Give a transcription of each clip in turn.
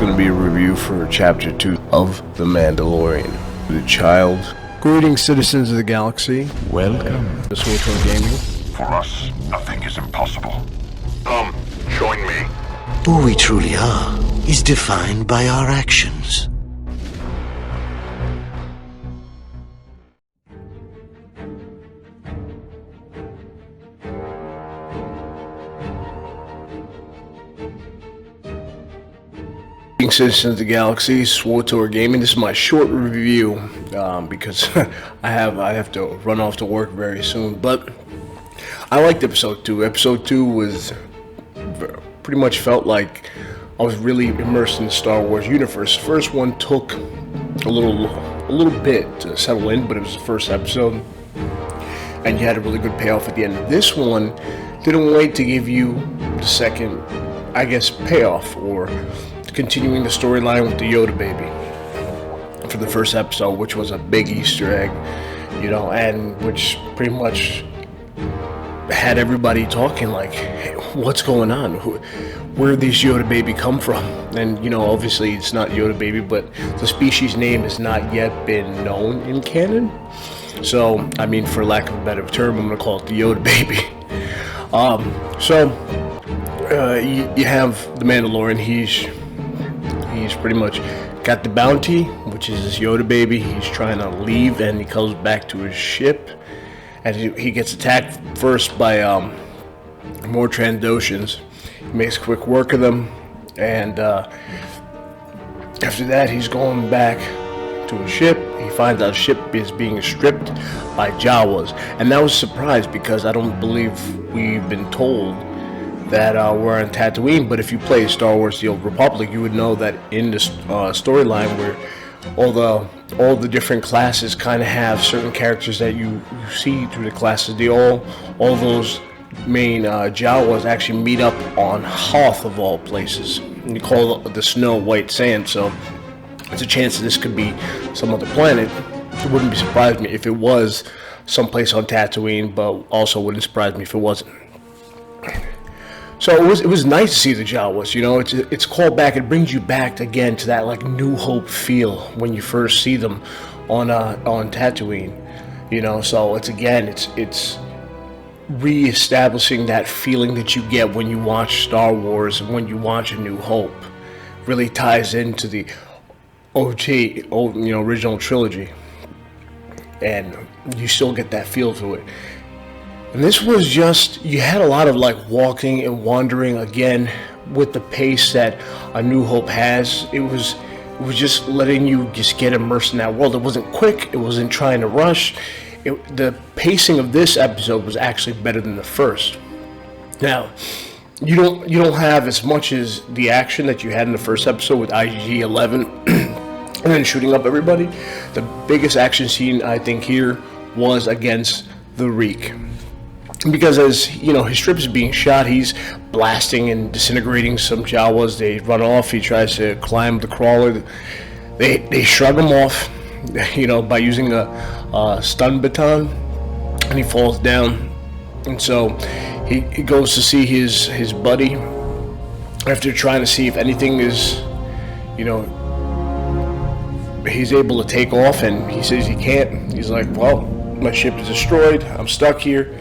going to be a review for Chapter 2 of The Mandalorian. The Child. Greetings, citizens of the galaxy. Welcome to Swtor Gaming. For us, nothing is impossible. Come, join me. Who we truly are is defined by our actions. Citizens of the Galaxy, Swtor Gaming. This is my short review because I have to run off to work very soon. But I liked episode 2. Episode 2 was pretty much felt like I was really immersed in the Star Wars universe. The first one took a little bit to settle in, but it was the first episode, and you had a really good payoff at the end. This one didn't wait to give you the second, I guess, payoff, or continuing the storyline with the Yoda baby for the first episode, which was a big Easter egg, and which pretty much had everybody talking like, hey, what's going on? Where did this Yoda baby come from? And, obviously it's not Yoda baby, but the species name has not yet been known in canon. So, for lack of a better term, I'm going to call it the Yoda baby. You have the Mandalorian. He's pretty much got the bounty, which is this Yoda baby. He's trying to leave, and he comes back to his ship, and he gets attacked first by more Trandoshans. He makes quick work of them, and after that, he's going back to his ship. He finds out his ship is being stripped by Jawas, and that was a surprise because I don't believe we've been told that we're on Tatooine. But if you play Star Wars: The Old Republic, you would know that in this storyline where all the different classes kind of have certain characters that you see through the classes. All those main Jawas actually meet up on Hoth of all places. And you call the snow white sand, so there's a chance that this could be some other planet. It wouldn't be surprised me if it was someplace on Tatooine, but also wouldn't surprise me if it wasn't. So it was nice to see the Jawas. It's called back. It brings you back again to that like New Hope feel when you first see them on Tatooine. So it's re-establishing that feeling that you get when you watch Star Wars and when you watch A New Hope. Really ties into the original trilogy, and you still get that feel to it. And this was just, you had a lot of like walking and wandering again with the pace that A New Hope has. It was just letting you just get immersed in that world. It wasn't quick. It wasn't trying to rush. The pacing of this episode was actually better than the first. Now, you don't have as much as the action that you had in the first episode with IG-11 and then shooting up everybody. The biggest action scene I think here was against the Reek. Because as his ship is being shot, he's blasting and disintegrating some Jawas. They run off. He tries to climb the crawler. They shrug him off, by using a stun baton, and he falls down. And so he goes to see his buddy after trying to see if anything is, he's able to take off, and he says he can't. He's like, well, my ship is destroyed. I'm stuck here.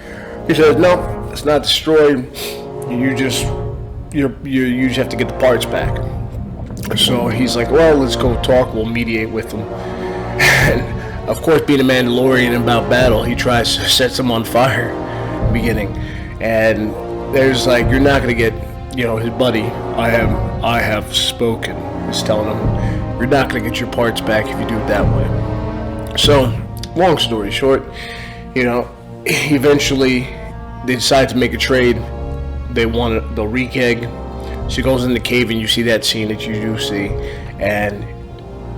He says, no, it's not destroyed. You just have to get the parts back. So he's like, well, let's go talk. We'll mediate with them. And of course, being a Mandalorian about battle, he tries to set them on fire in the beginning. And there's like, you're not going to get, his buddy, I have spoken, is telling him, you're not going to get your parts back if you do it that way. So, long story short, eventually they decide to make a trade. They want the Reek egg. So he goes in the cave, and you see that scene that you do see, and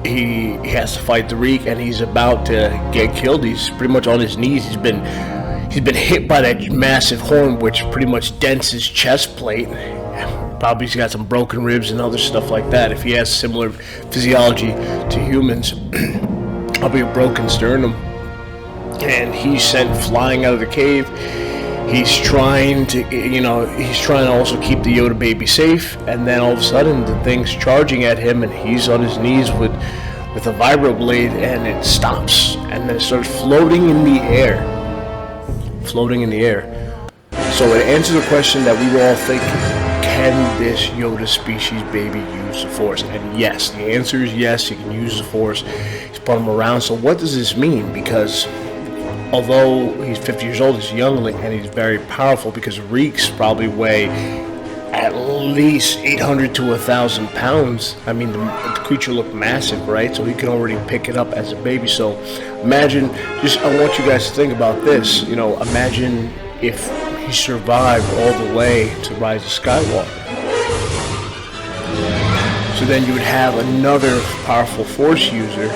he has to fight the Reek, and he's about to get killed. He's pretty much on his knees. He's been hit by that massive horn, which pretty much dents his chest plate. Probably he's got some broken ribs and other stuff like that. If he has similar physiology to humans, probably a broken sternum. And he's sent flying out of the cave. he's trying to, he's trying to also keep the Yoda baby safe, and then all of a sudden the thing's charging at him, and he's on his knees with a vibroblade, and it stops, and then it starts floating in the air. So it answers the question that we were all thinking: can this Yoda species baby use the Force? And yes, the answer is yes. He can use the Force. He's put him around. So what does this mean? Because although he's 50 years old, he's a youngling, and he's very powerful, because Reeks probably weigh at least 800 to 1,000 pounds. I mean, the creature looked massive, right? So he can already pick it up as a baby. So imagine, I want you guys to think about this. Imagine if he survived all the way to Rise of Skywalker. So then you would have another powerful Force user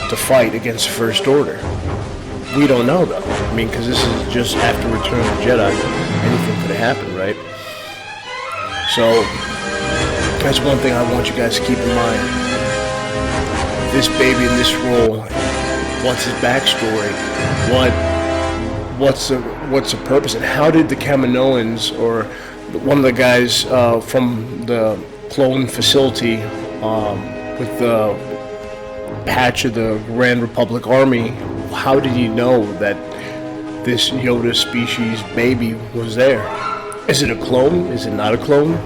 to fight against the First Order. We don't know, though. I mean, because this is just after Return of the Jedi. Anything could have happened, right? So that's one thing I want you guys to keep in mind. This baby in this role, what's his backstory? What's the purpose? And how did the Kaminoans, or one of the guys from the clone facility with the patch of the Grand Republic Army, how did he know that this Yoda species baby was there? Is it a clone? Is it not a clone?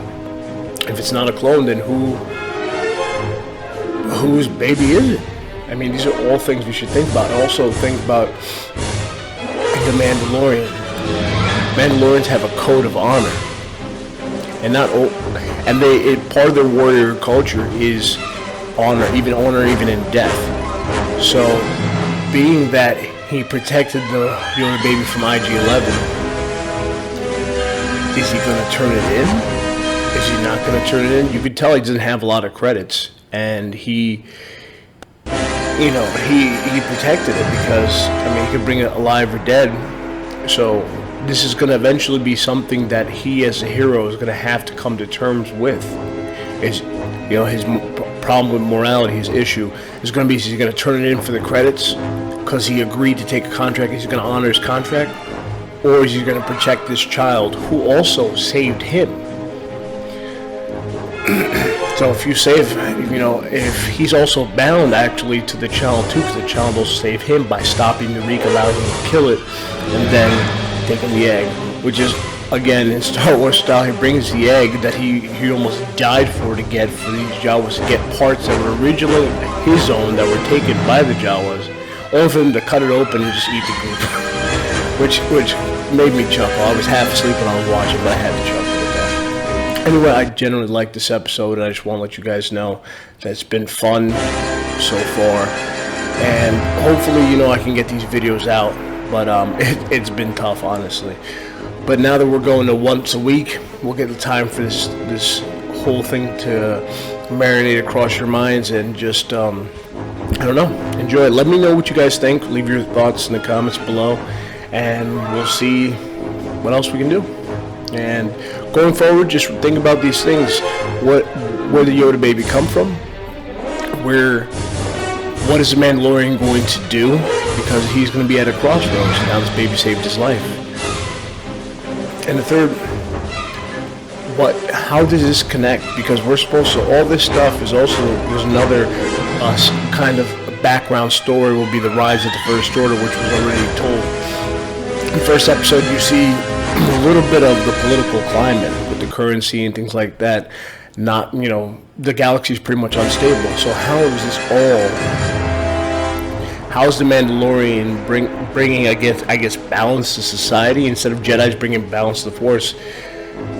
If it's not a clone, then whose baby is it? I mean, these are all things we should think about. Also think about the Mandalorian. Mandalorians have a code of honor, and part of their warrior culture is honor even in death. So, being that he protected the Yoda baby from IG-11, is he going to turn it in? Is he not going to turn it in? You could tell he doesn't have a lot of credits, and he protected it because, he could bring it alive or dead. So this is going to eventually be something that he, as a hero, is going to have to come to terms with. His problem with morality, his issue, is going to be: is he going to turn it in for the credits because he agreed to take a contract? Is he going to honor his contract, or is he going to protect this child who also saved him? So if you save, if he's also bound actually to the child too, because the child will save him by stopping the Reek, allowing him to kill it, and then taking the egg, which is, again, in Star Wars style, he brings the egg that he almost died for these Jawas to get parts that were originally his own, that were taken by the Jawas, only for them to cut it open and just eat the goop, which made me chuckle. I was half asleep when I was watching, but I had to chuckle. Anyway, I generally like this episode, and I just want to let you guys know that it's been fun so far, and hopefully, I can get these videos out, but it's been tough, honestly. But now that we're going to once a week, we'll get the time for this whole thing to marinate across your minds, and just, enjoy it. Let me know what you guys think. Leave your thoughts in the comments below, and we'll see what else we can do. And going forward, just think about these things: where the Yoda baby come from, what is the Mandalorian going to do, because he's going to be at a crossroads. Now this baby saved his life. And the third, how does this connect? Because we're supposed to, all this stuff is also, there's another kind of background story, will be the rise of the First Order, which was already told. In the first episode, you see a little bit of the political climate with the currency and things like that. Not, the galaxy is pretty much unstable. So how is this how is the Mandalorian bringing, I guess, balance to society, instead of Jedi's bringing balance to the Force?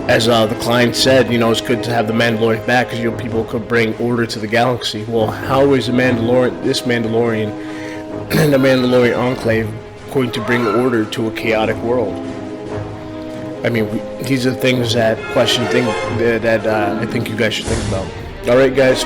As the client said, it's good to have the Mandalorian back, because people could bring order to the galaxy. Well, how is this Mandalorian and the Mandalorian Enclave going to bring order to a chaotic world? I mean, these are things that I think you guys should think about. All right, guys.